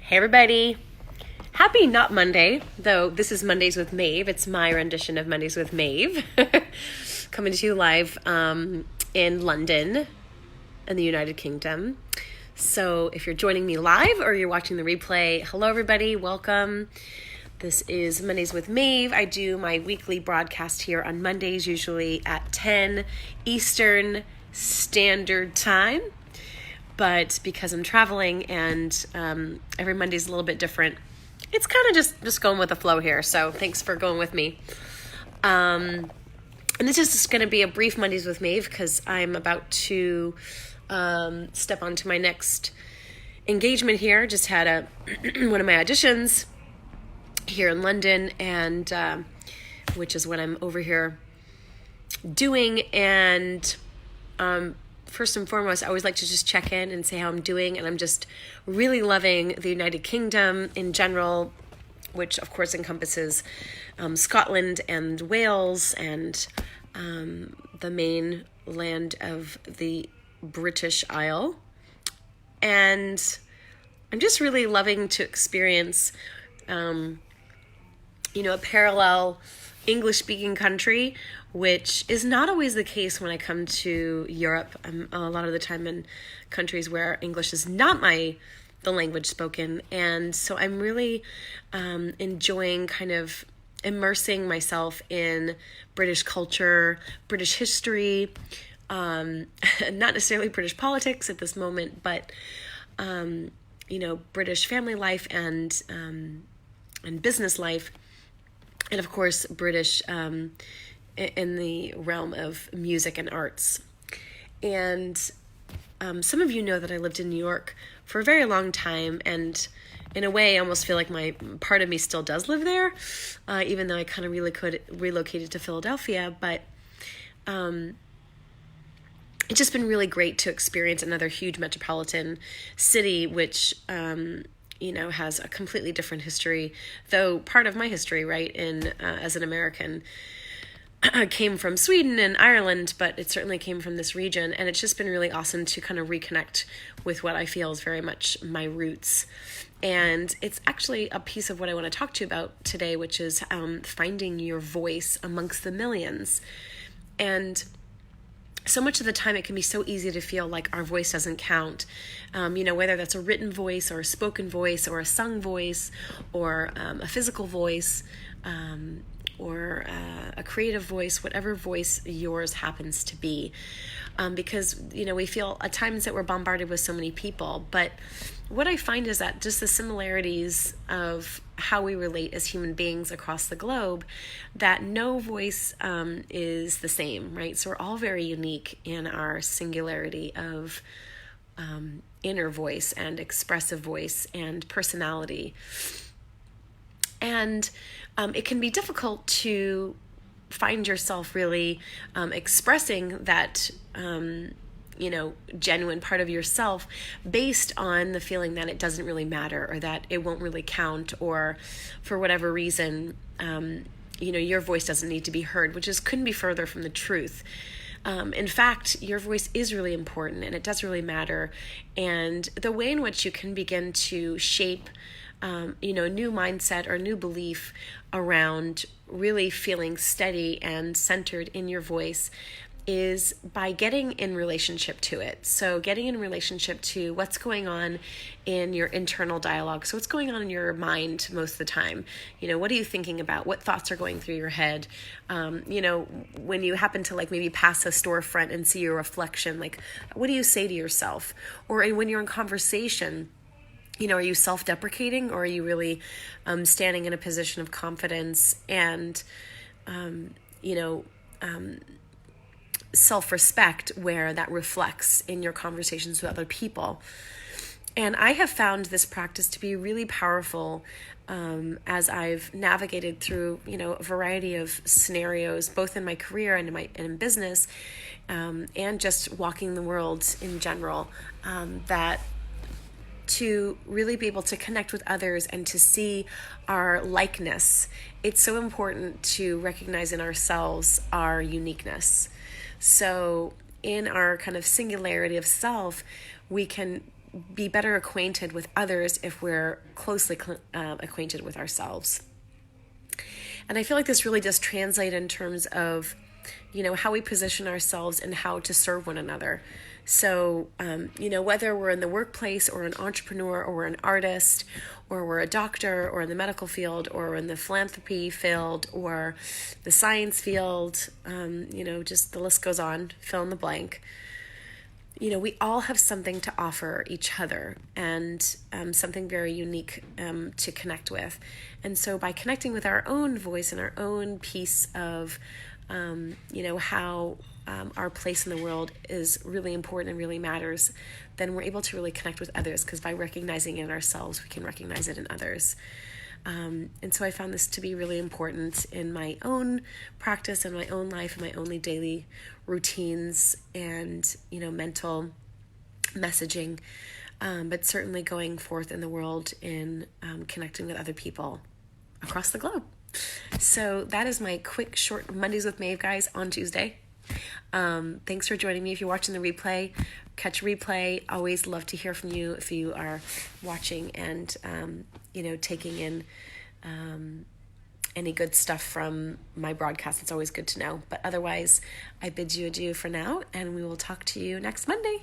Hey everybody. Happy not Monday, though this is Mondays with Maeve. It's my rendition of Mondays with Maeve. Coming to you live in London in the United Kingdom. So if you're joining me live or you're watching the replay, hello everybody, welcome. This is Mondays with Maeve. I do my weekly broadcast here on Mondays, usually at 10 Eastern Standard Time. But because I'm traveling and every Monday's a little bit different, it's kind of just going with the flow here. So thanks for going with me. And this is just going to be a brief Mondays with Maeve because I'm about to step onto my next engagement here. Just had one of my auditions here in London, and which is what I'm over here doing. And first and foremost, I always like to just check in and say how I'm doing, and I'm just really loving the United Kingdom in general, which of course encompasses Scotland and Wales and the main land of the British Isle. And I'm just really loving to experience, a parallel English-speaking country, which is not always the case when I come to Europe. I'm a lot of the time in countries where English is not the language spoken, and so I'm really enjoying kind of immersing myself in British culture, British history, not necessarily British politics at this moment, but British family life and business life, and of course British in the realm of music and arts. And some of you know that I lived in New York for a very long time, and in a way I almost feel like my part of me still does live there, even though I kind of relocated to Philadelphia. But it's just been really great to experience another huge metropolitan city, which has a completely different history, though part of my history, right, as an American, came from Sweden and Ireland, but it certainly came from this region, and it's just been really awesome to kind of reconnect with what I feel is very much my roots. And it's actually a piece of what I want to talk to you about today, which is finding your voice amongst the millions. And so much of the time it can be so easy to feel like our voice doesn't count, whether that's a written voice or a spoken voice or a sung voice or a physical voice, or a creative voice, whatever voice yours happens to be. Because, we feel at times that we're bombarded with so many people. But what I find is that just the similarities of how we relate as human beings across the globe, that no voice is the same, right? So we're all very unique in our singularity of inner voice and expressive voice and personality. And it can be difficult to find yourself really expressing that, genuine part of yourself based on the feeling that it doesn't really matter, or that it won't really count, or for whatever reason, your voice doesn't need to be heard, which couldn't be further from the truth. In fact, your voice is really important, and it does really matter. And the way in which you can begin to shape new mindset or new belief around really feeling steady and centered in your voice is by getting in relationship to it. So getting in relationship to what's going on in your internal dialogue. So what's going on in your mind most of the time? What are you thinking about? What thoughts are going through your head? When you happen to maybe pass a storefront and see your reflection, what do you say to yourself? Or when you're in conversation, are you self-deprecating, or are you really standing in a position of confidence and, self-respect, where that reflects in your conversations with other people? And I have found this practice to be really powerful as I've navigated through, a variety of scenarios, both in my career and in business, and just walking the world in general, that to really be able to connect with others and to see our likeness, it's so important to recognize in ourselves our uniqueness. So in our kind of singularity of self, we can be better acquainted with others if we're closely acquainted with ourselves. And I feel like this really does translate in terms of, how we position ourselves and how to serve one another. So, whether we're in the workplace or an entrepreneur or we're an artist or we're a doctor or in the medical field or in the philanthropy field or the science field, just the list goes on, fill in the blank. We all have something to offer each other and something very unique to connect with. And so by connecting with our own voice and our own piece of, how our place in the world is really important and really matters, then we're able to really connect with others, because by recognizing it in ourselves, we can recognize it in others. And so I found this to be really important in my own practice and my own life and my own daily routines and, mental messaging, but certainly going forth in the world in connecting with other people across the globe. So that is my quick, short Mondays with Maeve, guys, on Tuesday. Thanks for joining me. If you're watching the replay, catch a replay. Always love to hear from you if you are watching and, taking in any good stuff from my broadcast. It's always good to know. But otherwise, I bid you adieu for now, and we will talk to you next Monday.